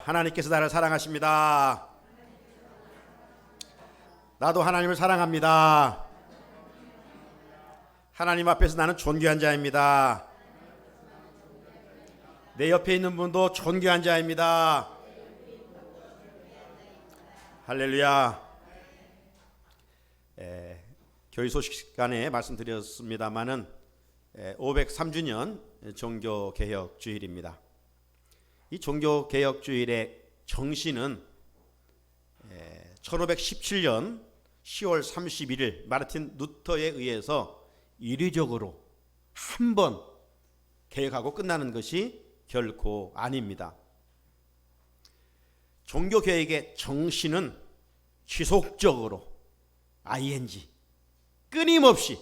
하나님께서 나를 사랑하십니다. 나도 하나님을 사랑합니다. 하나님 앞에서 나는 존귀한 자입니다. 내 옆에 있는 분도 존귀한 자입니다. 할렐루야. 교회 소식 시간에 말씀드렸습니다마는 503주년 종교개혁 주일입니다. 이 종교개혁 주일의 정신은 1517년 10월 31일 마르틴 루터에 의해서 이례적으로 한 번 개혁하고 끝나는 것이 결코 아닙니다. 종교개혁의 정신은 지속적으로 ing 끊임없이,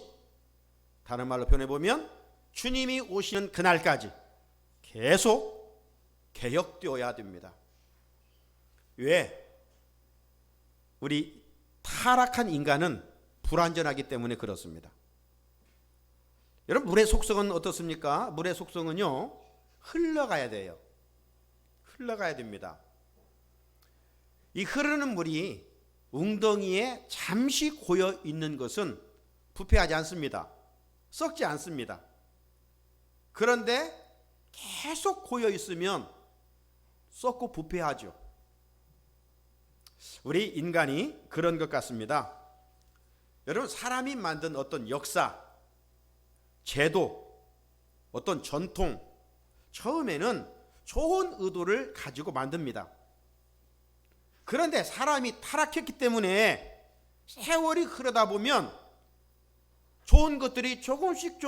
다른 말로 표현해보면 주님이 오시는 그날까지 계속 개혁되어야 됩니다. 왜? 우리 타락한 인간은 불완전하기 때문에 그렇습니다. 여러분, 물의 속성은 어떻습니까? 물의 속성은요, 흘러가야 돼요. 흘러가야 됩니다. 이 흐르는 물이 웅덩이에 잠시 고여 있는 것은 부패하지 않습니다. 썩지 않습니다. 그런데 계속 고여 있으면 썩고 부패하죠. 우리 인간이 그런 것 같습니다. 여러분, 사람이 만든 어떤 역사, 제도, 어떤 전통, 처음에는 좋은 의도를 가지고 만듭니다. 그런데 사람이 타락했기 때문에 세월이 흐르다 보면 좋은 것들이 조금씩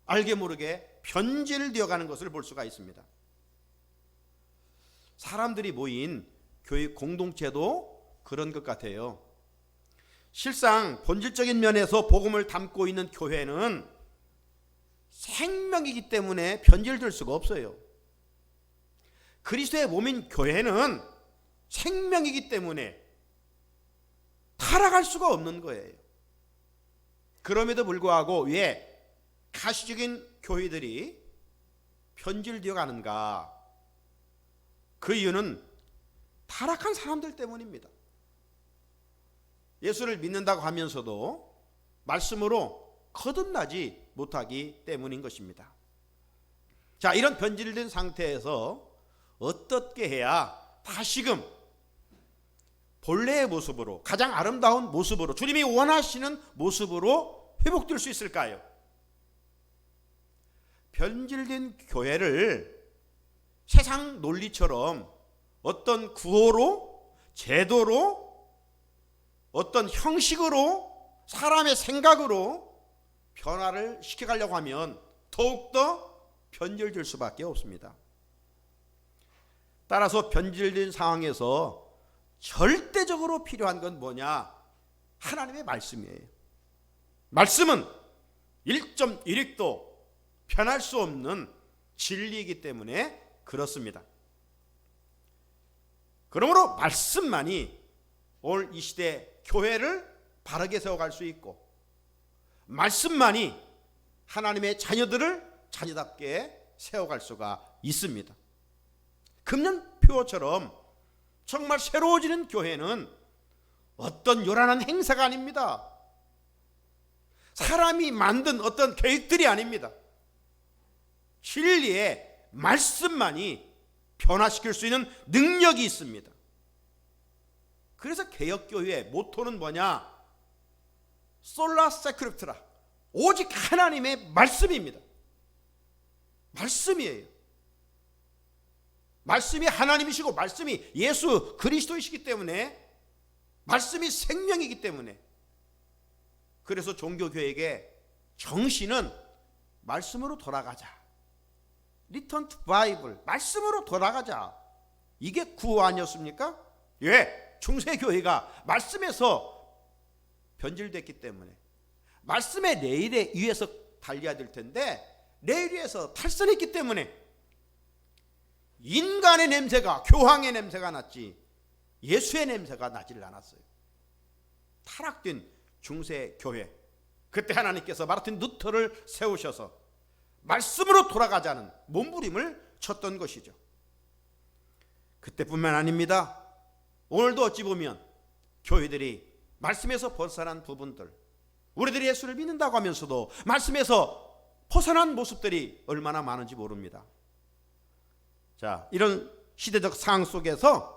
알게 모르게 변질되어 가는 것을 볼 수가 있습니다. 사람들이 모인 교회 공동체도 그런 것 같아요. 실상 본질적인 면에서 복음을 담고 있는 교회는 생명이기 때문에 변질될 수가 없어요. 그리스도의 몸인 교회는 생명이기 때문에 타락할 수가 없는 거예요. 그럼에도 불구하고 왜 가시적인 교회들이 변질되어 가는가? 그 이유는 타락한 사람들 때문입니다. 예수를 믿는다고 하면서도 말씀으로 거듭나지 못하기 때문인 것입니다. 자, 이런 변질된 상태에서 어떻게 해야 다시금 본래의 모습으로, 가장 아름다운 모습으로, 주님이 원하시는 모습으로 회복될 수 있을까요? 변질된 교회를 세상 논리처럼 어떤 구호로, 제도로, 어떤 형식으로, 사람의 생각으로 변화를 시켜가려고 하면 더욱더 변질될 수밖에 없습니다. 따라서 변질된 상황에서 절대적으로 필요한 건 뭐냐? 하나님의 말씀이에요. 말씀은 1.1획도 변할 수 없는 진리이기 때문에 그렇습니다. 그러므로 말씀만이 오늘 이 시대 교회를 바르게 세워갈 수 있고, 말씀만이 하나님의 자녀들을 자녀답게 세워갈 수가 있습니다. 금년표처럼 정말 새로워지는 교회는 어떤 요란한 행사가 아닙니다. 사람이 만든 어떤 계획들이 아닙니다. 진리의 말씀만이 변화시킬 수 있는 능력이 있습니다. 그래서 개혁교회의 모토는 뭐냐? 솔라 세크립트라, 오직 하나님의 말씀입니다. 말씀이에요. 말씀이 하나님이시고 말씀이 예수 그리스도이시기 때문에, 말씀이 생명이기 때문에, 그래서 종교교회의 정신은 말씀으로 돌아가자, Return to Bible, 말씀으로 돌아가자. 이게 구호 아니었습니까? 왜? 중세교회가 말씀에서 변질됐기 때문에, 말씀의 레일에 위에서 달려야 될 텐데 레일 위에서 탈선했기 때문에 인간의 냄새가, 교황의 냄새가 났지 예수의 냄새가 나지를 않았어요. 타락된 중세교회, 그때 하나님께서 마르틴 루터를 세우셔서 말씀으로 돌아가자는 몸부림을 쳤던 것이죠. 그때뿐만 아닙니다. 오늘도 어찌 보면 교회들이 말씀에서 벗어난 부분들, 우리들이 예수를 믿는다고 하면서도 말씀에서 벗어난 모습들이 얼마나 많은지 모릅니다. 자, 이런 시대적 상황 속에서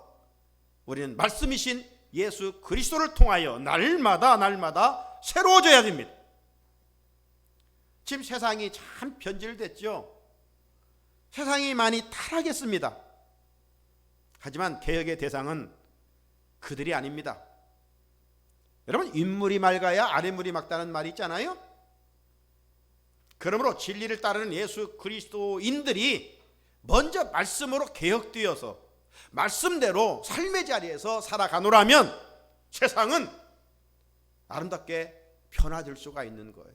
우리는 말씀이신 예수 그리스도를 통하여 날마다 새로워져야 됩니다. 지금 세상이 참 변질됐죠. 세상이 많이 타락했습니다. 하지만 개혁의 대상은 그들이 아닙니다. 여러분, 윗물이 맑아야 아랫물이 맑다는 말이 있잖아요. 그러므로 진리를 따르는 예수 그리스도인들이 먼저 말씀으로 개혁되어서 말씀대로 삶의 자리에서 살아가노라면 세상은 아름답게 변화될 수가 있는 거예요.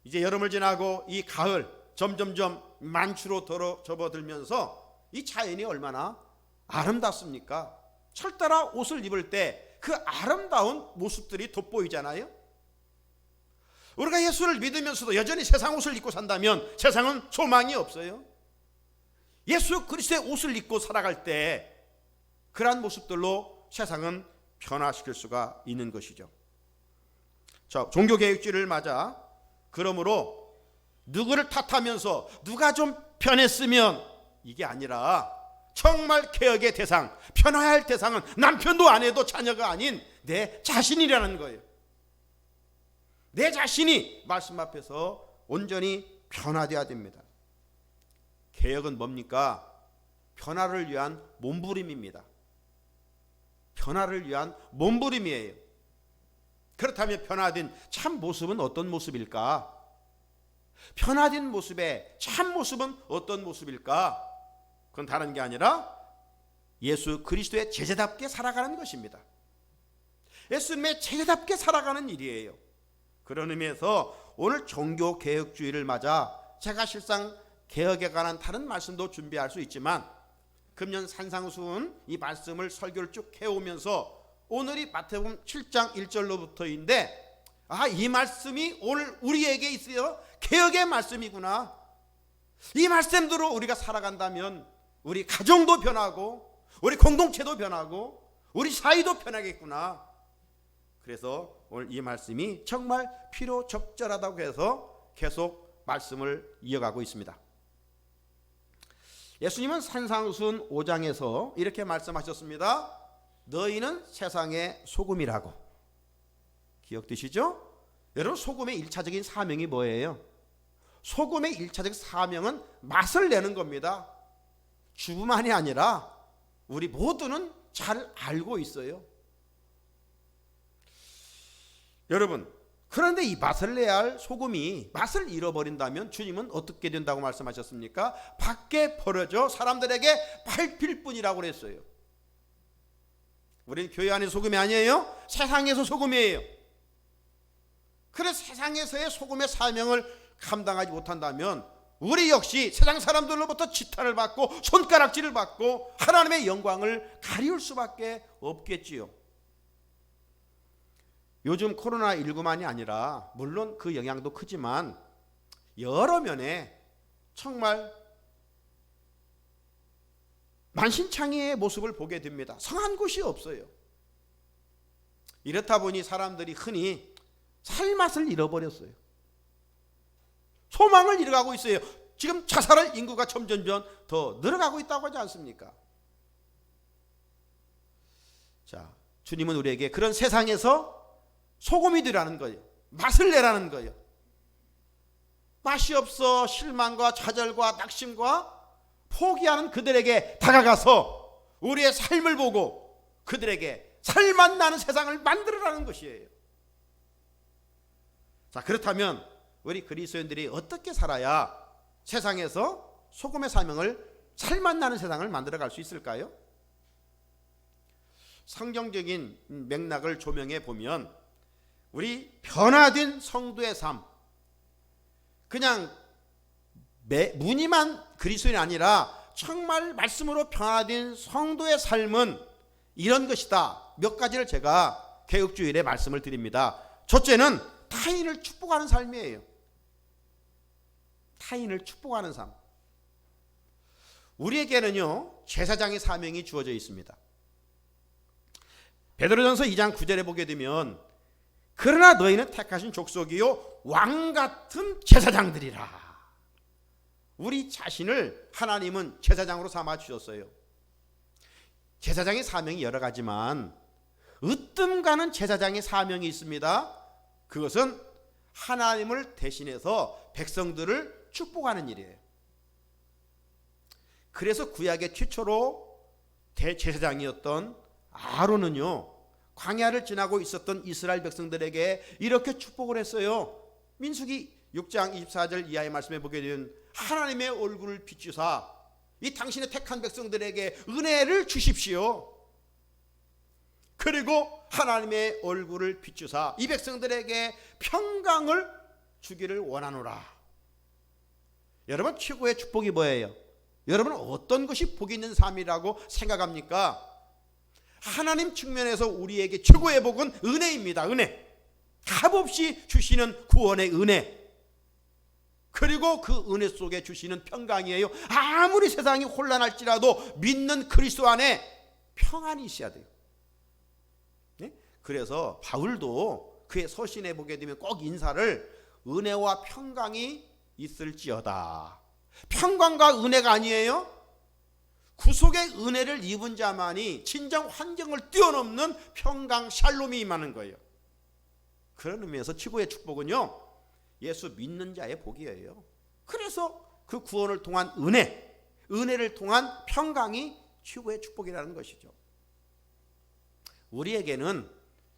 이제 여름을 지나고 이 가을 점점점 만추로 접어들면서 이 자연이 얼마나 아름답습니까? 철따라 옷을 입을 때 그 아름다운 모습들이 돋보이잖아요. 우리가 예수를 믿으면서도 여전히 세상 옷을 입고 산다면 세상은 소망이 없어요. 예수 그리스도의 옷을 입고 살아갈 때 그러한 모습들로 세상은 변화시킬 수가 있는 것이죠. 자, 종교개혁주의를 맞아 그러므로 누구를 탓하면서 누가 좀 변했으면 이게 아니라 정말 개혁의 대상, 변화해야 할 대상은 남편도 아내도 자녀가 아닌 내 자신이라는 거예요. 내 자신이 말씀 앞에서 온전히 변화되어야 됩니다. 개혁은 뭡니까? 변화를 위한 몸부림입니다. 변화를 위한 몸부림이에요. 그렇다면 변화된 참 모습은 어떤 모습일까? 변화된 모습의 참 모습은 어떤 모습일까? 그건 다른 게 아니라 예수 그리스도의 제자답게 살아가는 것입니다. 예수님의 제자답게 살아가는 일이에요. 그런 의미에서 오늘 종교개혁주의를 맞아 제가 실상 개혁에 관한 다른 말씀도 준비할 수 있지만 금년 산상수훈 이 말씀을 설교를 쭉 해오면서 오늘이 마태복음 7장 1절로부터인데 이 말씀이 오늘 우리에게 있어요. 개혁의 말씀이구나. 이 말씀대로 우리가 살아간다면 우리 가정도 변하고 우리 공동체도 변하고 우리 사회도 변하겠구나. 그래서 오늘 이 말씀이 정말 필요적절하다고 해서 계속 말씀을 이어가고 있습니다. 예수님은 산상수훈 5장에서 이렇게 말씀하셨습니다. 너희는 세상의 소금이라고. 기억되시죠? 여러분, 소금의 1차적인 사명이 뭐예요? 소금의 1차적 사명은 맛을 내는 겁니다. 주만이 아니라 우리 모두는 잘 알고 있어요. 여러분, 그런데 이 맛을 내야 할 소금이 맛을 잃어버린다면 주님은 어떻게 된다고 말씀하셨습니까? 밖에 버려져 사람들에게 밟힐 뿐이라고 그랬어요. 우리는 교회 안의 소금이 아니에요. 세상에서 소금이에요. 그래서 세상에서의 소금의 사명을 감당하지 못한다면 우리 역시 세상 사람들로부터 지탄을 받고 손가락질을 받고 하나님의 영광을 가리울 수밖에 없겠지요. 요즘 코로나19만이 아니라 물론 그 영향도 크지만 여러 면에 정말 만신창이의 모습을 보게 됩니다. 성한 곳이 없어요. 이렇다 보니 사람들이 흔히 살맛을 잃어버렸어요. 소망을 잃어가고 있어요. 지금 자살할 인구가 점점점 더 늘어가고 있다고 하지 않습니까? 자, 주님은 우리에게 그런 세상에서 소금이 되라는 거예요. 맛을 내라는 거예요. 맛이 없어 실망과 좌절과 낙심과 포기하는 그들에게 다가가서 우리의 삶을 보고 그들에게 살맛 나는 세상을 만들어라는 것이에요. 자, 그렇다면 우리 그리스도인들이 어떻게 살아야 세상에서 소금의 사명을 살맛 나는 세상을 만들어갈 수 있을까요? 성경적인 맥락을 조명해 보면 우리 변화된 성도의 삶, 그냥 무늬만 그리스도인이 아니라 정말 말씀으로 변화된 성도의 삶은 이런 것이다. 몇 가지를 제가 개혁주일에 말씀을 드립니다. 첫째는 타인을 축복하는 삶이에요. 타인을 축복하는 삶. 우리에게는요 제사장의 사명이 주어져 있습니다. 베드로전서 2장 9절에 보게 되면 그러나 너희는 택하신 족속이요 왕같은 제사장들이라. 우리 자신을 하나님은 제사장으로 삼아 주셨어요. 제사장의 사명이 여러 가지만 으뜸가는 제사장의 사명이 있습니다. 그것은 하나님을 대신해서 백성들을 축복하는 일이에요. 그래서 구약의 최초로 대제사장이었던 아론은요 광야를 지나고 있었던 이스라엘 백성들에게 이렇게 축복을 했어요. 민수기 6장 24절 이하의 말씀에 보게 되면 하나님의 얼굴을 비추사 이 당신의 택한 백성들에게 은혜를 주십시오. 그리고 하나님의 얼굴을 비추사 이 백성들에게 평강을 주기를 원하노라. 여러분 최고의 축복이 뭐예요? 여러분은 어떤 것이 복이 있는 삶이라고 생각합니까? 하나님 측면에서 우리에게 최고의 복은 은혜입니다. 은혜. 값없이 주시는 구원의 은혜. 그리고 그 은혜 속에 주시는 평강이에요. 아무리 세상이 혼란할지라도 믿는 그리스도 안에 평안이 있어야 돼요. 네? 그래서 바울도 그의 서신에 보게 되면 꼭 인사를 은혜와 평강이 있을지어다. 평강과 은혜가 아니에요. 구속의 은혜를 입은 자만이 진정 환경을 뛰어넘는 평강 샬롬이 임하는 거예요. 그런 의미에서 최고의 축복은요 예수 믿는 자의 복이에요. 그래서 그 구원을 통한 은혜를 통한 평강이 최고의 축복이라는 것이죠. 우리에게는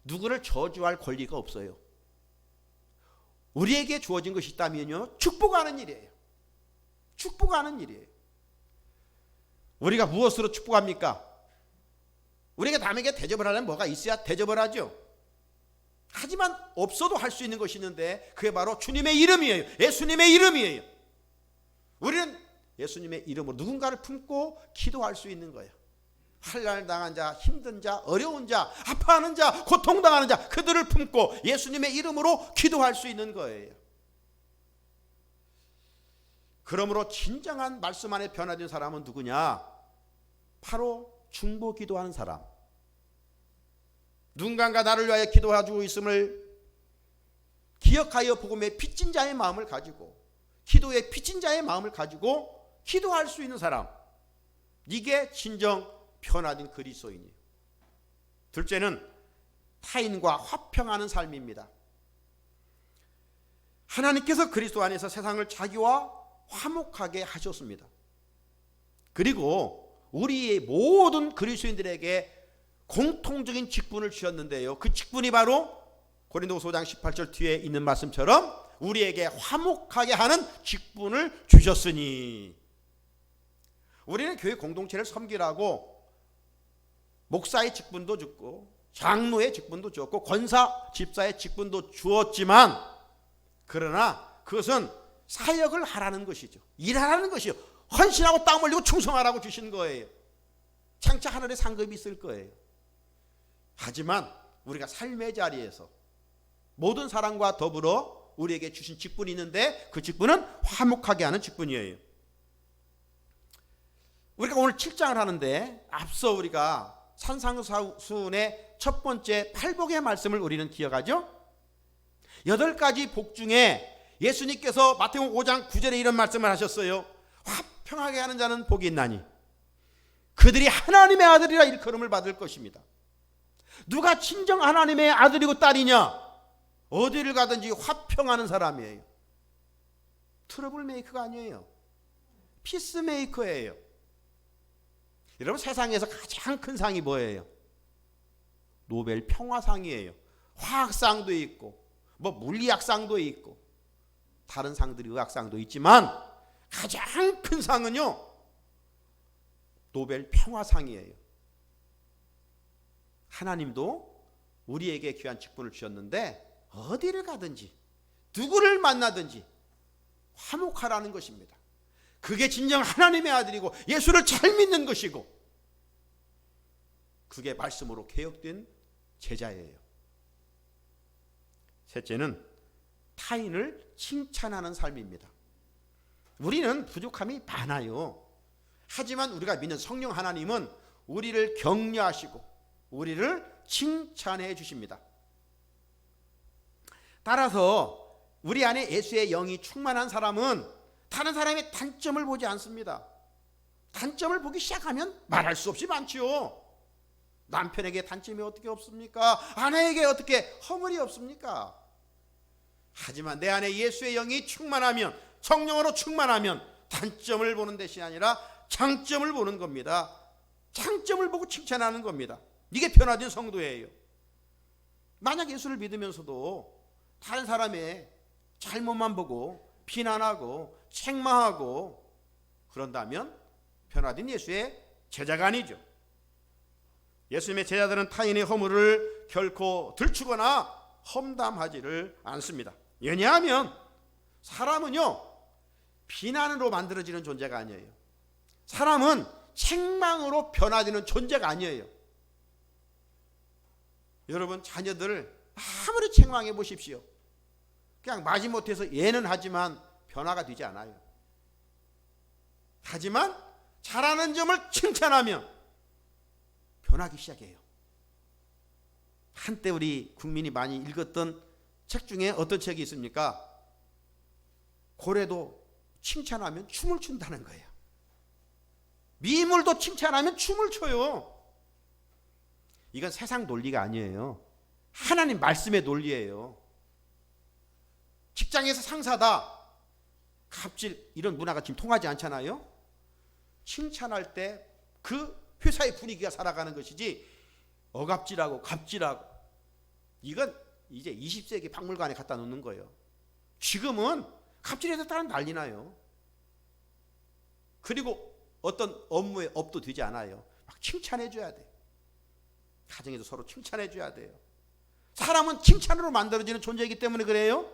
누구를 저주할 권리가 없어요. 우리에게 주어진 것이 있다면요 축복하는 일이에요. 축복하는 일이에요. 우리가 무엇으로 축복합니까? 우리가 남에게 대접을 하려면 뭐가 있어야 대접을 하죠. 하지만 없어도 할 수 있는 것이 있는데 그게 바로 주님의 이름이에요. 예수님의 이름이에요. 우리는 예수님의 이름으로 누군가를 품고 기도할 수 있는 거예요. 환난을 당한 자, 힘든 자, 어려운 자, 아파하는 자, 고통당하는 자 그들을 품고 예수님의 이름으로 기도할 수 있는 거예요. 그러므로 진정한 말씀 안에 변화된 사람은 누구냐? 바로 중보 기도하는 사람. 누군가 나를 위하여 기도해주고 있음을 기억하여 복음에 빚진 자의 마음을 가지고 기도에 빚진 자의 마음을 가지고 기도할 수 있는 사람. 이게 진정 변화된 그리스도인이에요. 둘째는 타인과 화평하는 삶입니다. 하나님께서 그리스도 안에서 세상을 자기와 화목하게 하셨습니다. 그리고 우리의 모든 그리스도인들에게 공통적인 직분을 주셨는데요. 그 직분이 바로 고린도후서 5장 18절 뒤에 있는 말씀처럼 우리에게 화목하게 하는 직분을 주셨으니 우리는 교회 공동체를 섬기라고 목사의 직분도 줬고 장로의 직분도 줬고 권사 집사의 직분도 주었지만 그러나 그것은 사역을 하라는 것이죠. 일하라는 것이요. 헌신하고 땀 흘리고 충성하라고 주신 거예요. 장차 하늘에 상급이 있을 거예요. 하지만 우리가 삶의 자리에서 모든 사람과 더불어 우리에게 주신 직분이 있는데 그 직분은 화목하게 하는 직분이에요. 우리가 오늘 7장을 하는데 앞서 우리가 산상수훈의 첫 번째 팔복의 말씀을 우리는 기억하죠. 8가지 복 중에 예수님께서 마태복음 5장 9절에 이런 말씀을 하셨어요. 화평하게 하는 자는 복이 있나니 그들이 하나님의 아들이라 일컬음을 받을 것입니다. 누가 친정 하나님의 아들이고 딸이냐? 어디를 가든지 화평하는 사람이에요. 트러블 메이커가 아니에요. 피스 메이커예요. 여러분 세상에서 가장 큰 상이 뭐예요? 노벨 평화상이에요. 화학상도 있고 뭐 물리학상도 있고 다른 상들이 의학상도 있지만 가장 큰 상은요 노벨 평화상이에요. 하나님도 우리에게 귀한 직분을 주셨는데 어디를 가든지 누구를 만나든지 화목하라는 것입니다. 그게 진정 하나님의 아들이고 예수를 잘 믿는 것이고 그게 말씀으로 개혁된 제자예요. 셋째는 타인을 칭찬하는 삶입니다. 우리는 부족함이 많아요. 하지만 우리가 믿는 성령 하나님은 우리를 격려하시고 우리를 칭찬해 주십니다. 따라서 우리 안에 예수의 영이 충만한 사람은 다른 사람의 단점을 보지 않습니다. 단점을 보기 시작하면 말할 수 없이 많지요. 남편에게 단점이 어떻게 없습니까? 아내에게 어떻게 허물이 없습니까? 하지만 내 안에 예수의 영이 충만하면, 성령으로 충만하면 단점을 보는 대신이 아니라 장점을 보는 겁니다. 장점을 보고 칭찬하는 겁니다. 이게 변화된 성도예요. 만약 예수를 믿으면서도 다른 사람의 잘못만 보고 비난하고 책망하고 그런다면 변화된 예수의 제자가 아니죠. 예수님의 제자들은 타인의 허물을 결코 들추거나 험담하지를 않습니다. 왜냐하면 사람은요, 비난으로 만들어지는 존재가 아니에요. 사람은 책망으로 변화되는 존재가 아니에요. 여러분, 자녀들을 아무리 책망해 보십시오. 그냥 마지못해서 예는 하지만 변화가 되지 않아요. 하지만 잘하는 점을 칭찬하면 변하기 시작해요. 한때 우리 국민이 많이 읽었던 책 중에 어떤 책이 있습니까? 고래도 칭찬하면 춤을 춘다는 거예요. 미물도 칭찬하면 춤을 춰요. 이건 세상 논리가 아니에요. 하나님 말씀의 논리예요. 직장에서 상사다, 갑질, 이런 문화가 지금 통하지 않잖아요. 칭찬할 때 그 회사의 분위기가 살아가는 것이지, 억압질하고 갑질하고, 이건 이제 20세기 박물관에 갖다 놓는 거예요. 지금은 갑질해서 따라 난리 나요. 그리고 어떤 업무에 업도 되지 않아요. 막 칭찬해 줘야 돼요. 가정에서 서로 칭찬해 줘야 돼요. 사람은 칭찬으로 만들어지는 존재이기 때문에 그래요.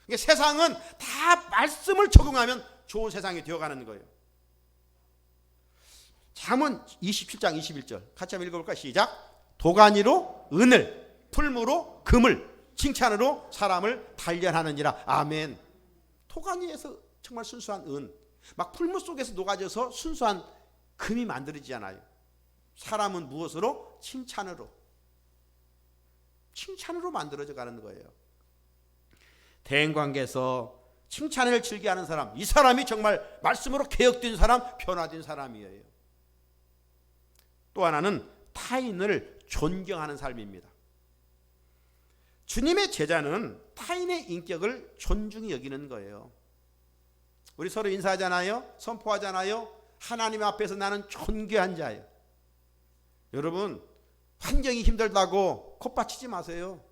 그러니까 세상은 다 말씀을 적용하면 좋은 세상이 되어가는 거예요. 잠언 27장 21절 같이 한번 읽어볼까요? 시작. 도가니로 은을, 풀무로 금을, 칭찬으로 사람을 단련하느니라. 아멘. 도가니에서 정말 순수한 은, 막 풀무 속에서 녹아져서 순수한 금이 만들어지잖아요. 사람은 무엇으로? 칭찬으로. 칭찬으로 만들어져 가는 거예요. 대인관계에서 칭찬을 즐겨하는 사람, 이 사람이 정말 말씀으로 개혁된 사람, 변화된 사람이에요. 또 하나는 타인을 존경하는 삶입니다. 주님의 제자는 타인의 인격을 존중히 여기는 거예요. 우리 서로 인사하잖아요. 선포하잖아요. 하나님 앞에서 나는 존귀한 자예요. 여러분, 환경이 힘들다고 콧받치지 마세요.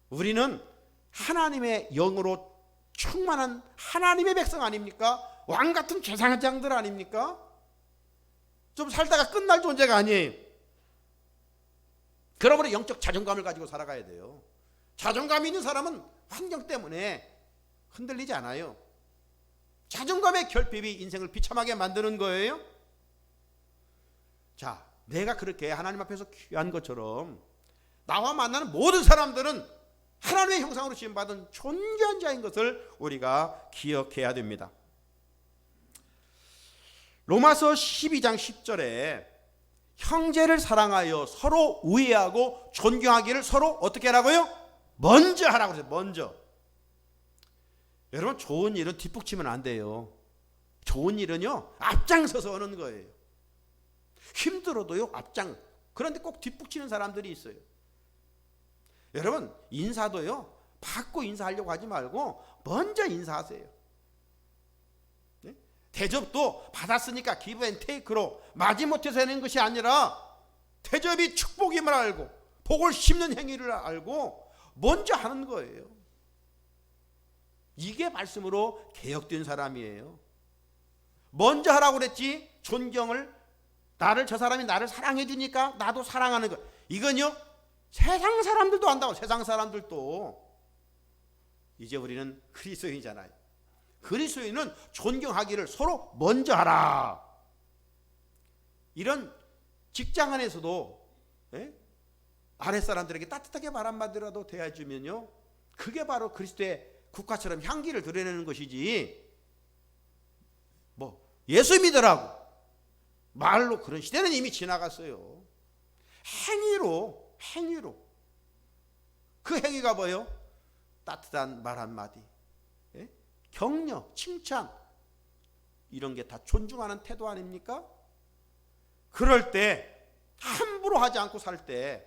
우리는 하나님의 영으로 충만한 하나님의 백성 아닙니까? 왕같은 제사장들 아닙니까? 좀 살다가 끝날 존재가 아니에요. 그러므로 영적 자존감을 가지고 살아가야 돼요. 자존감이 있는 사람은 환경 때문에 흔들리지 않아요. 자존감의 결핍이 인생을 비참하게 만드는 거예요. 자, 내가 그렇게 하나님 앞에서 귀한 것처럼 나와 만나는 모든 사람들은 하나님의 형상으로 지음받은 존귀한 자인 것을 우리가 기억해야 됩니다. 로마서 12장 10절에 형제를 사랑하여 서로 우애하고 존경하기를 서로 어떻게 하라고요? 먼저 하라고 그랬어요. 먼저. 여러분, 좋은 일은 뒷북치면 안 돼요. 좋은 일은요, 앞장서서 하는 거예요. 힘들어도요, 그런데 꼭 뒷북치는 사람들이 있어요. 여러분, 인사도요, 받고 인사하려고 하지 말고 먼저 인사하세요. 네? 대접도 받았으니까 기브 앤 테이크로 마지못해서 하는 것이 아니라 대접이 축복임을 알고 복을 심는 행위를 알고 먼저 하는 거예요. 이게 말씀으로 개혁된 사람이에요. 먼저 하라고 그랬지. 존경을, 저 사람이 나를 사랑해 주니까 나도 사랑하는 거. 이건요, 세상 사람들도 한다고. 세상 사람들도. 이제 우리는 그리스도인이잖아요. 그리스도인은 존경하기를 서로 먼저 하라. 이런 직장 안에서도 아랫사람들에게 따뜻하게 말 한마디라도 대해주면요, 그게 바로 그리스도의 국화처럼 향기를 드러내는 것이지, 예수 믿으라고 말로 그런 시대는 이미 지나갔어요. 행위로 그 행위가 뭐예요? 따뜻한 말 한마디, 격려, 칭찬, 이런 게 다 존중하는 태도 아닙니까? 그럴 때 함부로 하지 않고 살 때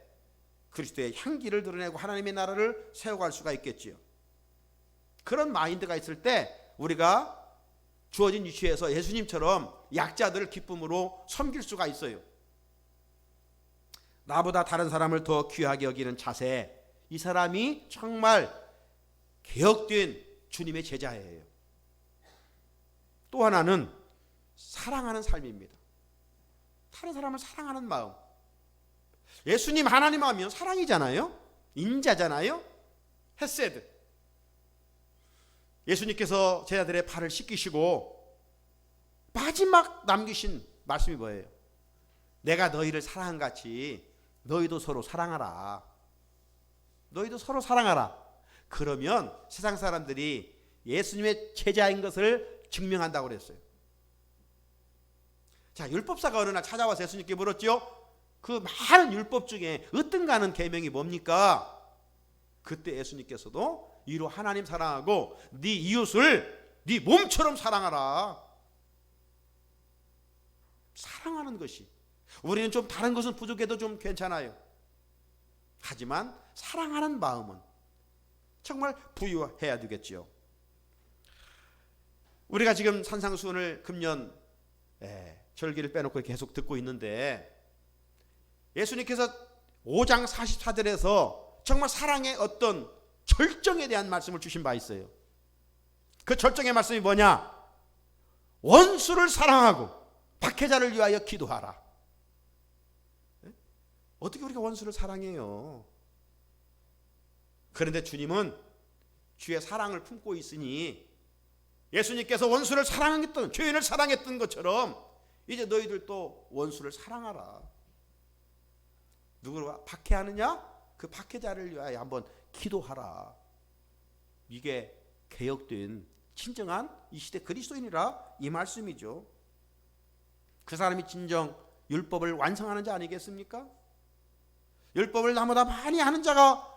그리스도의 향기를 드러내고 하나님의 나라를 세워갈 수가 있겠지요. 그런 마인드가 있을 때 우리가 주어진 위치에서 예수님처럼 약자들을 기쁨으로 섬길 수가 있어요. 나보다 다른 사람을 더 귀하게 여기는 자세, 이 사람이 정말 개혁된 주님의 제자예요. 또 하나는 사랑하는 삶입니다. 다른 사람을 사랑하는 마음. 예수님 하나님 하면 사랑이잖아요. 인자잖아요. 헤세드. 예수님께서 제자들의 발을 씻기시고 마지막 남기신 말씀이 뭐예요? 내가 너희를 사랑한 같이 너희도 서로 사랑하라. 너희도 서로 사랑하라. 그러면 세상 사람들이 예수님의 제자인 것을 증명한다고 그랬어요. 자, 율법사가 어느 날 찾아와서 예수님께 물었죠. 그 많은 율법 중에 으뜸가는 계명이 뭡니까? 그때 예수님께서도 이로 하나님 사랑하고 네 이웃을 네 몸처럼 사랑하라. 사랑하는 것이, 우리는 좀 다른 것은 부족해도 좀 괜찮아요. 하지만 사랑하는 마음은 정말 부유해야 되겠지요. 우리가 지금 산상수훈을 금년 절기를 빼놓고 계속 듣고 있는데, 예수님께서 5장 44절에서 정말 사랑의 어떤 절정에 대한 말씀을 주신 바 있어요. 그 절정의 말씀이 뭐냐? 원수를 사랑하고 박해자를 위하여 기도하라. 어떻게 우리가 원수를 사랑해요? 그런데 주님은 주의 사랑을 품고 있으니 예수님께서 원수를 사랑했던, 죄인을 사랑했던 것처럼 이제 너희들도 원수를 사랑하라. 누구를 박해하느냐? 그 박해자를 위하여 한번 기도하라. 이게 개혁된 진정한 이 시대 그리스도인이라 이 말씀이죠. 그 사람이 진정 율법을 완성하는 자 아니겠습니까? 율법을 나보다 많이 하는 자가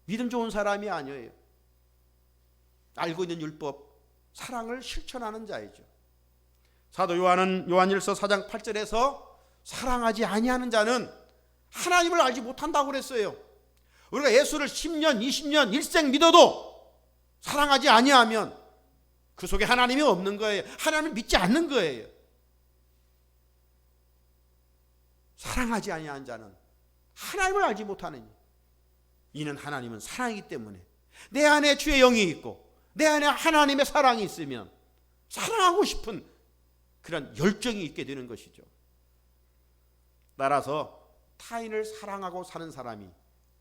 믿음 좋은 사람이 아니에요. 알고 있는 율법, 사랑을 실천하는 자이죠. 사도 요한은 요한일서 4장 8절에서 사랑하지 아니하는 자는 하나님을 알지 못한다고 그랬어요. 우리가 예수를 10년, 20년, 일생 믿어도 사랑하지 아니하면 그 속에 하나님이 없는 거예요. 하나님을 믿지 않는 거예요. 사랑하지 아니하는 자는 하나님을 알지 못하느니, 이는 하나님은 사랑이기 때문에 내 안에 주의 영이 있고 내 안에 하나님의 사랑이 있으면 사랑하고 싶은 그런 열정이 있게 되는 것이죠. 따라서 타인을 사랑하고 사는 사람이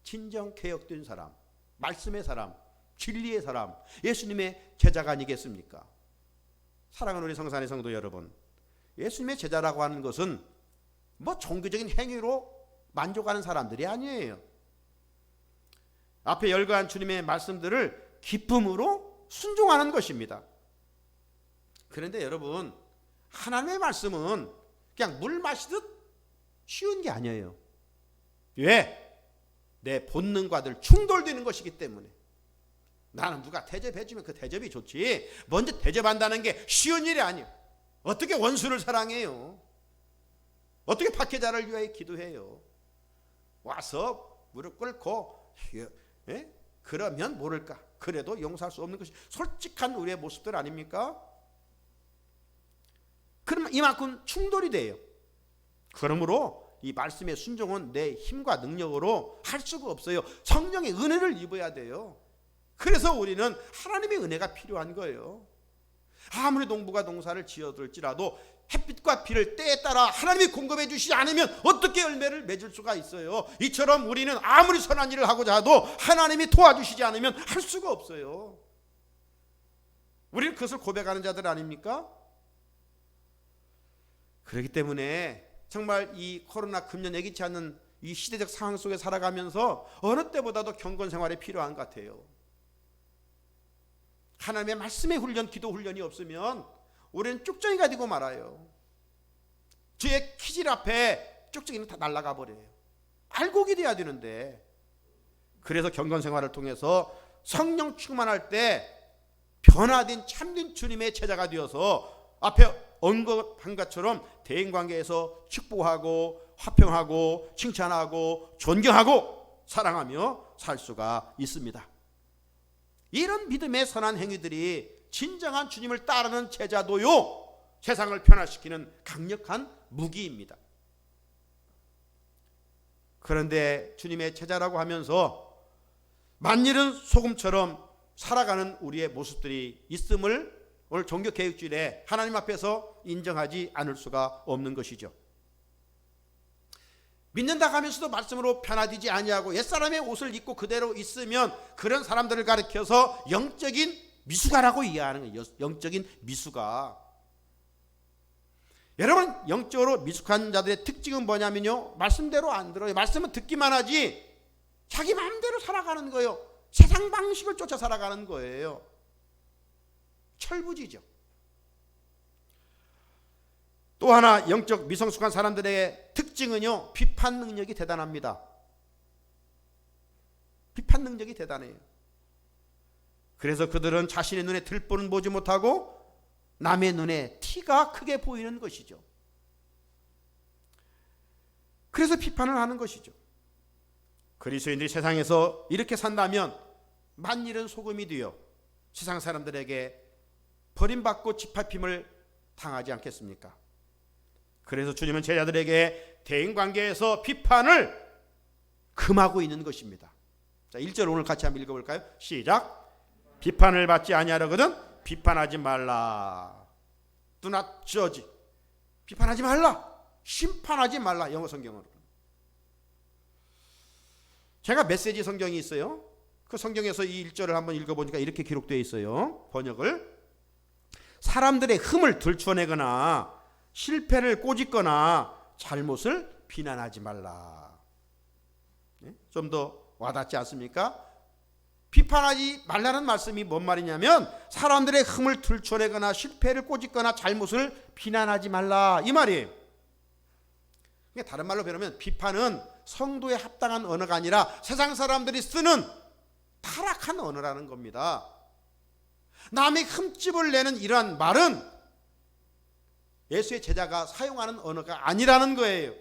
진정 개혁된 사람, 말씀의 사람, 진리의 사람, 예수님의 제자가 아니겠습니까? 사랑하는 우리 성산의 성도 여러분, 예수님의 제자라고 하는 것은 뭐 종교적인 행위로 만족하는 사람들이 아니에요. 앞에 열거한 주님의 말씀들을 기쁨으로 순종하는 것입니다. 그런데 여러분, 하나님의 말씀은 그냥 물 마시듯 쉬운 게 아니에요. 왜? 내 본능과 늘 충돌되는 것이기 때문에. 나는 누가 대접해주면 그 대접이 좋지, 먼저 대접한다는 게 쉬운 일이 아니에요. 어떻게 원수를 사랑해요? 어떻게 박해자를 위하여 기도해요? 와서 무릎 꿇고 그러면 모를까, 그래도 용서할 수 없는 것이 솔직한 우리의 모습들 아닙니까? 그러면 이만큼 충돌이 돼요. 그러므로 이 말씀의 순종은 내 힘과 능력으로 할 수가 없어요. 성령의 은혜를 입어야 돼요. 그래서 우리는 하나님의 은혜가 필요한 거예요. 아무리 농부가 농사를 지어들지라도 햇빛과 비를 때에 따라 하나님이 공급해 주시지 않으면 어떻게 열매를 맺을 수가 있어요? 이처럼 우리는 아무리 선한 일을 하고자 해도 하나님이 도와주시지 않으면 할 수가 없어요. 우리는 그것을 고백하는 자들 아닙니까? 그렇기 때문에 정말 이 코로나 금년 예기치 않는 이 시대적 상황 속에 살아가면서 어느 때보다도 경건 생활이 필요한 것 같아요. 하나님의 말씀의 훈련, 기도 훈련이 없으면 우리는 쭉정이가 되고 말아요. 주의 기질 앞에 쪽쪽이는 다 날아가 버려요. 알곡이 돼야 되는데. 그래서 경건 생활을 통해서 성령 충만할 때 변화된 참된 주님의 제자가 되어서 앞에 언급한 것처럼 대인관계에서 축복하고 화평하고 칭찬하고 존경하고 사랑하며 살 수가 있습니다. 이런 믿음의 선한 행위들이 진정한 주님을 따르는 제자도요 세상을 변화시키는 강력한 무기입니다. 그런데 주님의 제자라고 하면서 만일은 소금처럼 살아가는 우리의 모습들이 있음을 오늘 종교개혁주일에 하나님 앞에서 인정하지 않을 수가 없는 것이죠. 믿는다 하면서도 말씀으로 변화되지 아니하고 옛사람의 옷을 입고 그대로 있으면 그런 사람들을 가리켜서 영적인 미숙아라고 이해하는 거예요. 영적인 미숙아. 여러분, 영적으로 미숙한 자들의 특징은 뭐냐면요, 말씀대로 안 들어요. 말씀은 듣기만 하지 자기 마음대로 살아가는 거예요. 세상 방식을 쫓아 살아가는 거예요. 철부지죠. 또 하나 영적 미성숙한 사람들의 특징은요, 비판 능력이 대단합니다. 비판 능력이 대단해요. 그래서 그들은 자신의 눈에 들보는 보지 못하고 남의 눈에 티가 크게 보이는 것이죠. 그래서 비판을 하는 것이죠. 그리스도인들이 세상에서 이렇게 산다면 만일은 소금이 되어 세상 사람들에게 버림받고 짓밟힘을 당하지 않겠습니까? 그래서 주님은 제자들에게 대인관계에서 비판을 금하고 있는 것입니다. 자, 1절 오늘 같이 한번 읽어볼까요? 시작. 비판을 받지 아니하려거든 비판하지 말라. Do not judge. 비판하지 말라. 심판하지 말라. 영어 성경으로. 제가 메시지 성경이 있어요. 그 성경에서 이 1절을 한번 읽어보니까 이렇게 기록되어 있어요. 번역을. 사람들의 흠을 들춰내거나 실패를 꼬집거나 잘못을 비난하지 말라. 좀 더 와닿지 않습니까? 비판하지 말라는 말씀이 뭔 말이냐면 사람들의 흠을 들춰내거나 실패를 꼬집거나 잘못을 비난하지 말라, 이 말이에요. 다른 말로 배우면 비판은 성도에 합당한 언어가 아니라 세상 사람들이 쓰는 타락한 언어라는 겁니다. 남의 흠집을 내는 이러한 말은 예수의 제자가 사용하는 언어가 아니라는 거예요.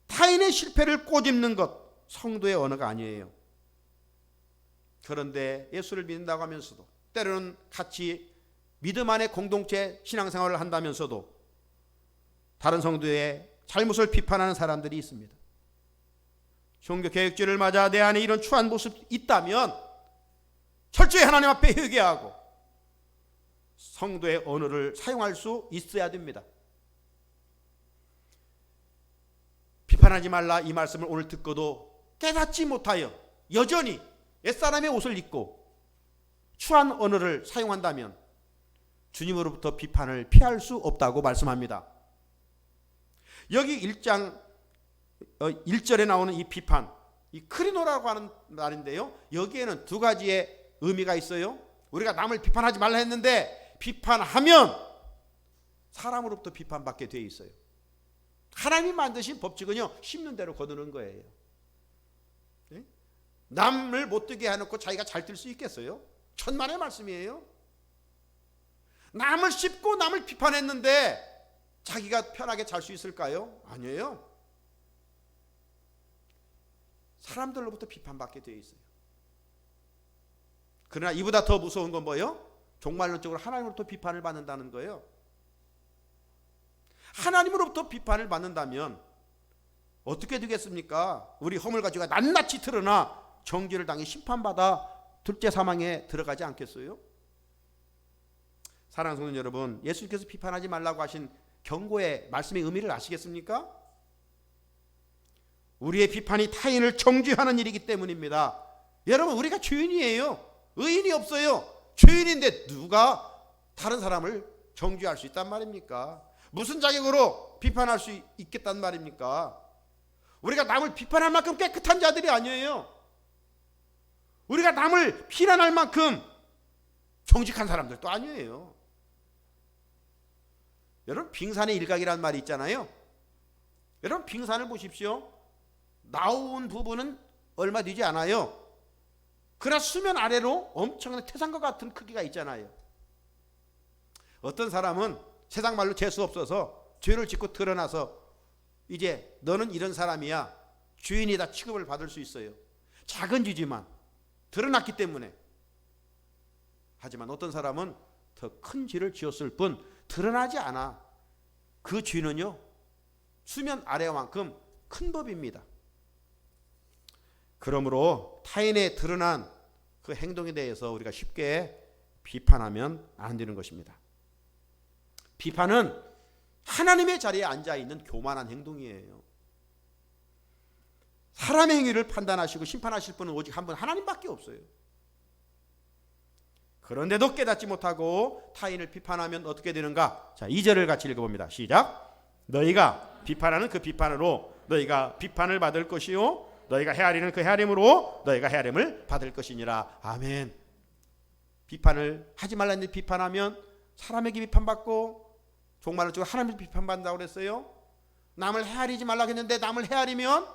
타인의 실패를 꼬집는 것, 성도의 언어가 아니에요. 그런데 예수를 믿는다고 하면서도 때로는 같이 믿음 안에 공동체 신앙생활을 한다면서도 다른 성도의 잘못을 비판하는 사람들이 있습니다. 종교개혁주의를 맞아 내 안에 이런 추한 모습이 있다면 철저히 하나님 앞에 회개하고 성도의 언어를 사용할 수 있어야 됩니다. 비판하지 말라, 이 말씀을 오늘 듣고도 깨닫지 못하여 여전히 옛사람의 옷을 입고 추한 언어를 사용한다면 주님으로부터 비판을 피할 수 없다고 말씀합니다. 여기 1장 1절에 나오는 이 비판, 이 크리노라고 하는 말인데요, 여기에는 두 가지의 의미가 있어요. 우리가 남을 비판하지 말라 했는데 비판하면 사람으로부터 비판받게 되어 있어요. 하나님이 만드신 법칙은요, 심는 대로 거두는 거예요. 남을 못 뛰게 해놓고 자기가 잘 뛸 수 있겠어요? 천만의 말씀이에요. 남을 씹고 남을 비판했는데 자기가 편하게 잘 수 있을까요? 아니에요. 사람들로부터 비판받게 되어 있어요. 그러나 이보다 더 무서운 건 뭐예요? 종말론적으로 하나님으로부터 비판을 받는다는 거예요. 하나님으로부터 비판을 받는다면 어떻게 되겠습니까? 우리 허물 가지고 낱낱이 드러나 정죄를 당해 심판받아 둘째 사망에 들어가지 않겠어요? 사랑하는 성도 여러분, 예수님께서 비판하지 말라고 하신 경고의 말씀의 의미를 아시겠습니까? 우리의 비판이 타인을 정죄하는 일이기 때문입니다. 여러분, 우리가 죄인이에요. 의인이 없어요. 죄인인데 누가 다른 사람을 정죄할 수 있단 말입니까? 무슨 자격으로 비판할 수 있겠단 말입니까? 우리가 남을 비판할 만큼 깨끗한 자들이 아니에요. 우리가 남을 비난할 만큼 정직한 사람들도 아니에요. 여러분 빙산의 일각이라는 말이 있잖아요. 여러분 빙산을 보십시오. 나온 부분은 얼마 되지 않아요. 그러나 수면 아래로 엄청난 태산과 같은 크기가 있잖아요. 어떤 사람은 세상 말로 재수 없어서 죄를 짓고 드러나서 이제 너는 이런 사람이야, 주인이다 취급을 받을 수 있어요. 작은 죄지만 드러났기 때문에. 하지만 어떤 사람은 더 큰 죄를 지었을 뿐 드러나지 않아. 그 죄는요 수면 아래만큼 큰 법입니다. 그러므로 타인에 드러난 그 행동에 대해서 우리가 쉽게 비판하면 안 되는 것입니다. 비판은 하나님의 자리에 앉아있는 교만한 행동이에요. 사람의 행위를 판단하시고 심판하실 분은 오직 한 분 하나님밖에 없어요. 그런데도 깨닫지 못하고 타인을 비판하면 어떻게 되는가? 자, 2절을 같이 읽어봅니다. 시작. 너희가 비판하는 그 비판으로 너희가 비판을 받을 것이요 너희가 헤아리는 그 헤아림으로 너희가 헤아림을 받을 것이니라. 아멘. 비판을 하지 말라는 비판하면 사람에게 비판받고, 종말을 주고 하나님을 비판받는다고 그랬어요. 남을 헤아리지 말라고 했는데 남을 헤아리면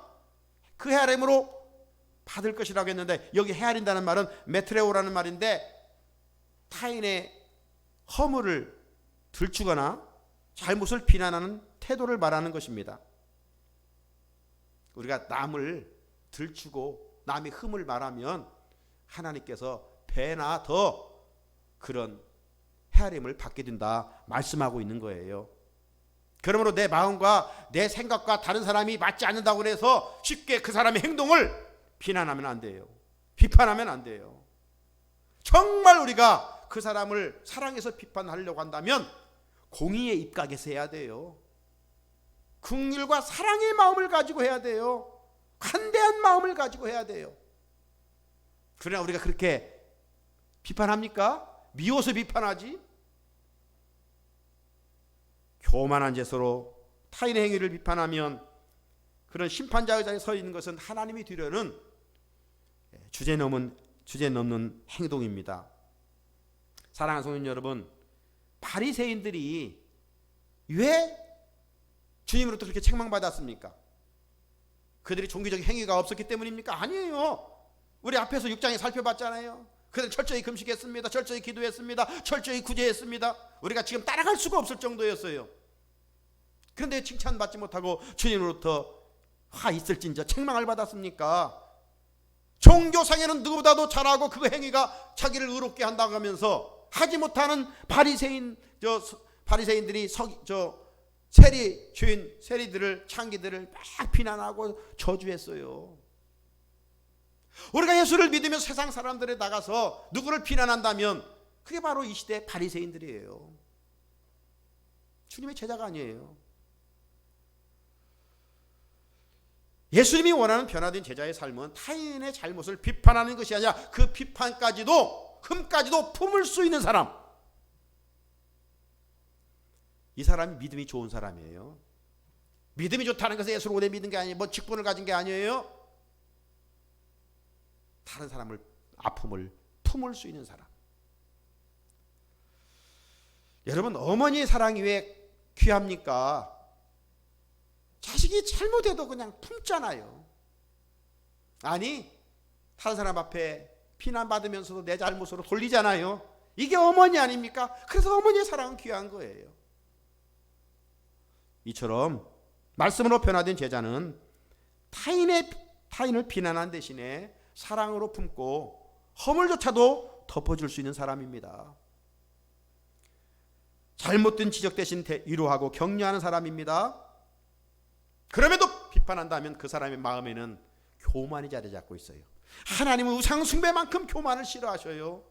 그 헤아림으로 받을 것이라고 했는데, 여기 헤아린다는 말은 메트레오라는 말인데 타인의 허물을 들추거나 잘못을 비난하는 태도를 말하는 것입니다. 우리가 남을 들추고 남의 흠을 말하면 하나님께서 배나 더 그런 헤아림을 받게 된다 말씀하고 있는 거예요. 그러므로 내 마음과 내 생각과 다른 사람이 맞지 않는다고 해서 쉽게 그 사람의 행동을 비난하면 안 돼요. 비판하면 안 돼요. 정말 우리가 그 사람을 사랑해서 비판하려고 한다면 공의의 입각에서 해야 돼요. 긍휼과 사랑의 마음을 가지고 해야 돼요. 관대한 마음을 가지고 해야 돼요. 그러나 우리가 그렇게 비판합니까? 미워서 비판하지? 교만한 죄서로 타인의 행위를 비판하면 그런 심판자의 자리에 서 있는 것은 하나님이 두려는 주제 넘는 행동입니다. 사랑하는 성도 여러분, 바리새인들이 왜 주님으로부터 그렇게 책망받았습니까? 그들이 종교적인 행위가 없었기 때문입니까? 아니에요. 우리 앞에서 6장에 살펴봤잖아요. 그들은 철저히 금식했습니다. 철저히 기도했습니다. 철저히 구제했습니다. 우리가 지금 따라갈 수가 없을 정도였어요. 그런데 칭찬받지 못하고 주님으로부터 화 있을진저 책망을 받았습니까? 종교상에는 누구보다도 잘하고 그 행위가 자기를 의롭게 한다고 하면서 하지 못하는 바리새인들이 세리들을 창기들을 막 비난하고 저주했어요. 우리가 예수를 믿으면 세상 사람들에 나가서 누구를 비난한다면 그게 바로 이 시대 바리새인들이에요. 주님의 제자가 아니에요. 예수님이 원하는 변화된 제자의 삶은 타인의 잘못을 비판하는 것이 아니라 그 비판까지도 흠까지도 품을 수 있는 사람. 이 사람이 믿음이 좋은 사람이에요. 믿음이 좋다는 것은 예수를 오래 믿은 게 아니에요. 뭐 직분을 가진 게 아니에요. 다른 사람을 아픔을 품을 수 있는 사람. 여러분, 어머니의 사랑이 왜 귀합니까? 자식이 잘못해도 그냥 품잖아요. 아니, 다른 사람 앞에 비난받으면서도 내 잘못으로 돌리잖아요. 이게 어머니 아닙니까? 그래서 어머니의 사랑은 귀한 거예요. 이처럼 말씀으로 변화된 제자는 타인을 비난한 대신에 사랑으로 품고 허물조차도 덮어줄 수 있는 사람입니다. 잘못된 지적 대신 위로하고 격려하는 사람입니다. 그럼에도 비판한다면 그 사람의 마음에는 교만이 자리 잡고 있어요. 하나님은 우상 숭배만큼 교만을 싫어하셔요.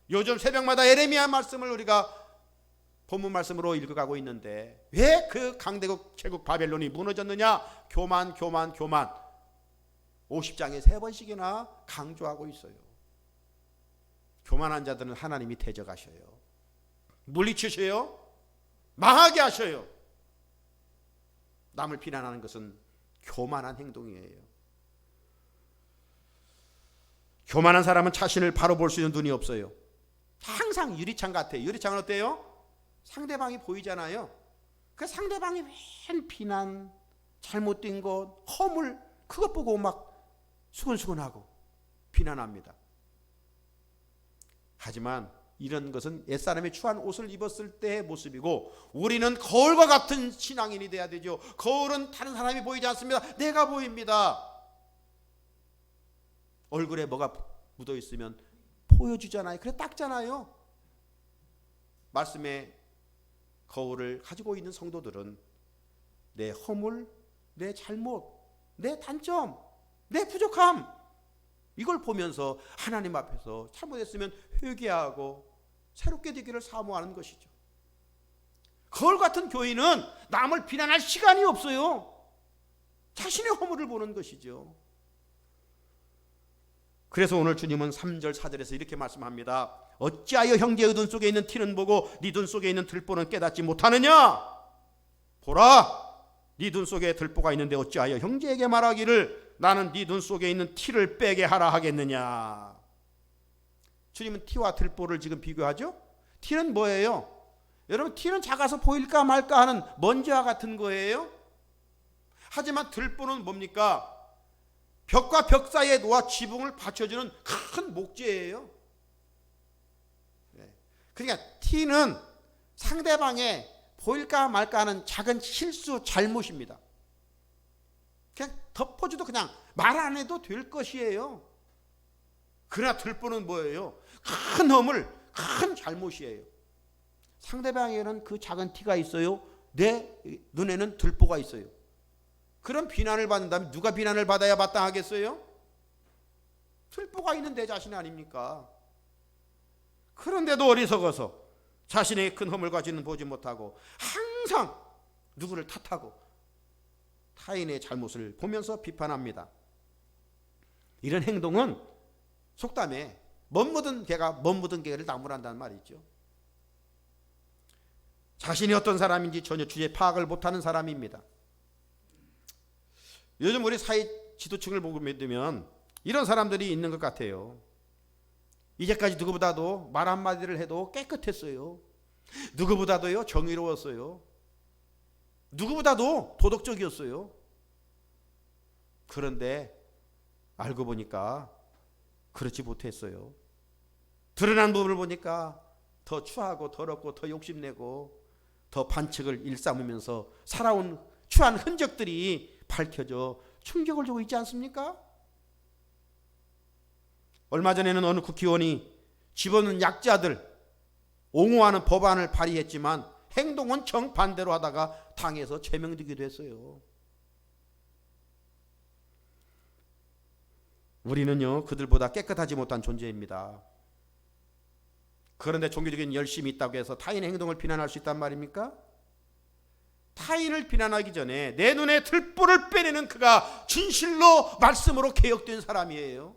요즘 새벽마다 예레미야 말씀을 우리가 본문 말씀으로 읽어가고 있는데 왜 그 강대국 제국 바벨론이 무너졌느냐? 교만 50장에 3번씩이나 강조하고 있어요. 교만한 자들은 하나님이 대적하셔요. 물리치셔요. 망하게 하셔요. 남을 비난하는 것은 교만한 행동이에요. 교만한 사람은 자신을 바로 볼 수 있는 눈이 없어요. 항상 유리창 같아요. 유리창은 어때요? 상대방이 보이잖아요. 그 상대방이 웬 비난, 잘못된 것, 허물, 그것 보고 막 수근수근하고 비난합니다. 하지만 이런 것은 옛사람이 추한 옷을 입었을 때의 모습이고, 우리는 거울과 같은 신앙인이 돼야 되죠. 거울은 다른 사람이 보이지 않습니다. 내가 보입니다. 얼굴에 뭐가 묻어 있으면 보여주잖아요. 그래 닦잖아요. 말씀의 거울을 가지고 있는 성도들은 내 허물, 내 잘못, 내 단점, 내 부족함, 이걸 보면서 하나님 앞에서 잘못했으면 회개하고 새롭게 되기를 사모하는 것이죠. 거울 같은 교인은 남을 비난할 시간이 없어요. 자신의 허물을 보는 것이죠. 그래서 오늘 주님은 3절 4절에서 이렇게 말씀합니다. 어찌하여 형제의 눈 속에 있는 티는 보고 네 눈 속에 있는 들보는 깨닫지 못하느냐? 보라, 네 눈 속에 들보가 있는데 어찌하여 형제에게 말하기를 나는 네 눈 속에 있는 티를 빼게 하라 하겠느냐? 주님은 티와 들보를 지금 비교하죠. 티는 뭐예요? 여러분, 티는 작아서 보일까 말까 하는 먼지와 같은 거예요. 하지만 들보는 뭡니까? 벽과 벽 사이에 놓아 지붕을 받쳐주는 큰 목재예요. 그러니까 티는 상대방의 보일까 말까 하는 작은 실수, 잘못입니다. 그냥 덮어줘도 그냥 말 안 해도 될 것이에요. 그러나 들보는 뭐예요? 큰 허물, 큰 잘못이에요. 상대방에게는 그 작은 티가 있어요. 내 눈에는 들보가 있어요. 그런 비난을 받는다면 누가 비난을 받아야 마땅하겠어요? 들보가 있는 내 자신 아닙니까? 그런데도 어리석어서 자신의 큰 허물 가지는 보지 못하고 항상 누구를 탓하고 타인의 잘못을 보면서 비판합니다. 이런 행동은 속담에 멋묻은 개가 멋묻은 개를 나무란다는 말이 있죠. 자신이 어떤 사람인지 전혀 주제 파악을 못하는 사람입니다. 요즘 우리 사회 지도층을 보고 믿으면 이런 사람들이 있는 것 같아요. 이제까지 누구보다도 말 한마디를 해도 깨끗했어요. 누구보다도요 정의로웠어요. 누구보다도 도덕적이었어요. 그런데 알고 보니까 그렇지 못했어요. 드러난 부분을 보니까 더 추하고 더럽고 더 욕심내고 더 반칙을 일삼으면서 살아온 추한 흔적들이 밝혀져 충격을 주고 있지 않습니까? 얼마 전에는 어느 국회의원이 집어넣은 약자들 옹호하는 법안을 발의했지만 행동은 정반대로 하다가 당에서 제명되기도 했어요. 우리는요 그들보다 깨끗하지 못한 존재입니다. 그런데 종교적인 열심이 있다고 해서 타인의 행동을 비난할 수 있단 말입니까? 타인을 비난하기 전에 내 눈에 들보를 빼내는 그가 진실로 말씀으로 개혁된 사람이에요.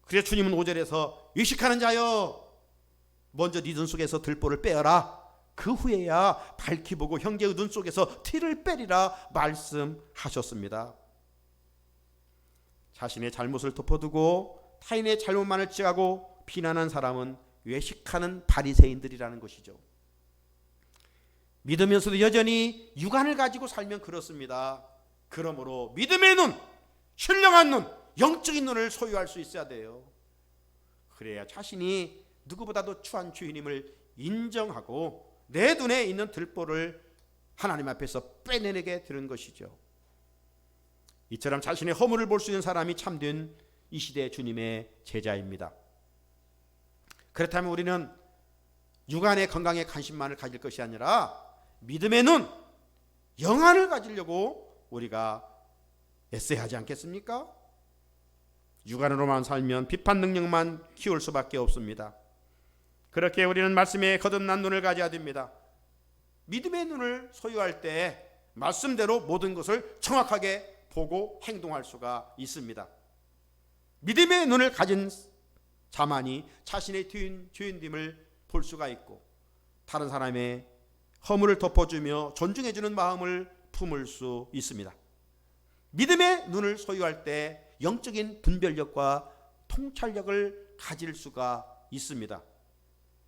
그래서 주님은 5절에서 의식하는 자여 먼저 네 눈 속에서 들보를 빼어라. 그 후에야 밝히 보고 형제의 눈 속에서 티를 빼리라 말씀하셨습니다. 자신의 잘못을 덮어두고 타인의 잘못만을 지적하고 비난한 사람은 외식하는 바리새인들이라는 것이죠. 믿으면서도 여전히 육안을 가지고 살면 그렇습니다. 그러므로 믿음의 눈, 신령한 눈, 영적인 눈을 소유할 수 있어야 돼요. 그래야 자신이 누구보다도 추한 주인임을 인정하고 내 눈에 있는 들보를 하나님 앞에서 빼내게 되는 것이죠. 이처럼 자신의 허물을 볼 수 있는 사람이 참된 이 시대 주님의 제자입니다. 그렇다면 우리는 육안의 건강에 관심만을 가질 것이 아니라 믿음의 눈, 영안을 가지려고 우리가 애써야 하지 않겠습니까? 육안으로만 살면 비판 능력만 키울 수밖에 없습니다. 그렇게 우리는 말씀에 거듭난 눈을 가져야 됩니다. 믿음의 눈을 소유할 때 말씀대로 모든 것을 정확하게 보고 행동할 수가 있습니다. 믿음의 눈을 가진 자만이 자신의 죄인됨을 볼 수가 있고 다른 사람의 허물을 덮어주며 존중해주는 마음을 품을 수 있습니다. 믿음의 눈을 소유할 때 영적인 분별력과 통찰력을 가질 수가 있습니다.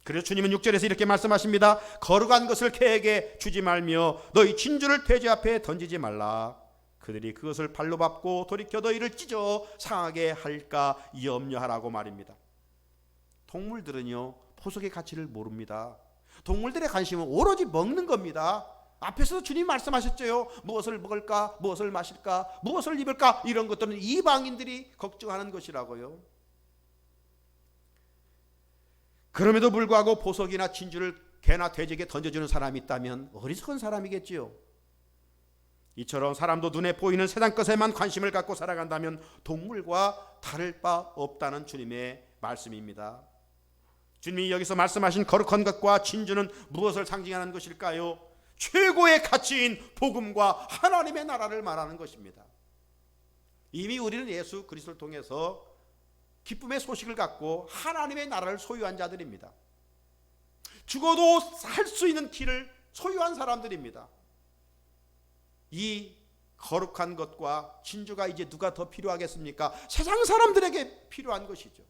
그래서 주님은 6절에서 이렇게 말씀하십니다. 거룩한 것을 개에게 주지 말며 너희 진주를 돼지 앞에 던지지 말라. 그들이 그것을 발로 밟고 돌이켜 너희를 찢어 상하게 할까 염려하라고 말입니다. 동물들은요, 보석의 가치를 모릅니다. 동물들의 관심은 오로지 먹는 겁니다. 앞에서도 주님 말씀하셨죠. 무엇을 먹을까, 무엇을 마실까, 무엇을 입을까, 이런 것들은 이방인들이 걱정하는 것이라고요. 그럼에도 불구하고 보석이나 진주를 개나 돼지에게 던져주는 사람이 있다면 어리석은 사람이겠지요. 이처럼 사람도 눈에 보이는 세상 것에만 관심을 갖고 살아간다면 동물과 다를 바 없다는 주님의 말씀입니다. 주님이 여기서 말씀하신 거룩한 것과 진주는 무엇을 상징하는 것일까요? 최고의 가치인 복음과 하나님의 나라를 말하는 것입니다. 이미 우리는 예수 그리스도를 통해서 기쁨의 소식을 갖고 하나님의 나라를 소유한 자들입니다. 죽어도 살 수 있는 길을 소유한 사람들입니다. 이 거룩한 것과 진주가 이제 누가 더 필요하겠습니까? 세상 사람들에게 필요한 것이죠.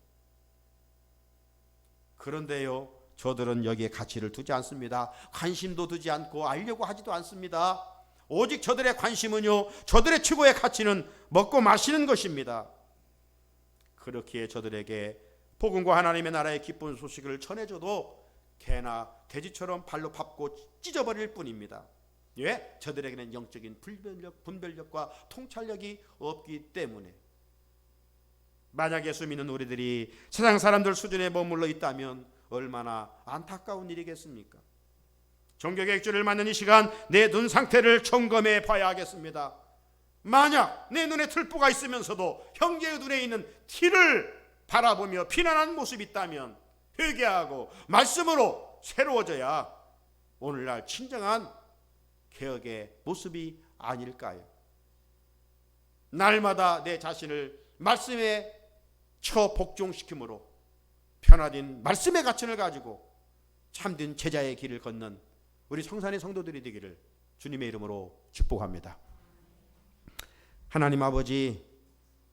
그런데요, 저들은 여기에 가치를 두지 않습니다. 관심도 두지 않고 알려고 하지도 않습니다. 오직 저들의 관심은요, 저들의 최고의 가치는 먹고 마시는 것입니다. 그렇기에 저들에게 복음과 하나님의 나라의 기쁜 소식을 전해줘도 개나 돼지처럼 발로 밟고 찢어버릴 뿐입니다. 왜? 저들에게는 영적인 분별력과 통찰력이 없기 때문에. 만약 예수 믿는 우리들이 세상 사람들 수준에 머물러 있다면 얼마나 안타까운 일이겠습니까? 종교개혁주를 맞는 이 시간 내 눈 상태를 점검해 봐야 하겠습니다. 만약 내 눈에 틀보가 있으면서도 형제의 눈에 있는 티를 바라보며 비난하는 모습이 있다면 회개하고 말씀으로 새로워져야 오늘날 진정한 개혁의 모습이 아닐까요? 날마다 내 자신을 말씀에 처 복종시킴으로 변화된 말씀의 가치를 가지고 참된 제자의 길을 걷는 우리 성산의 성도들이 되기를 주님의 이름으로 축복합니다. 하나님 아버지,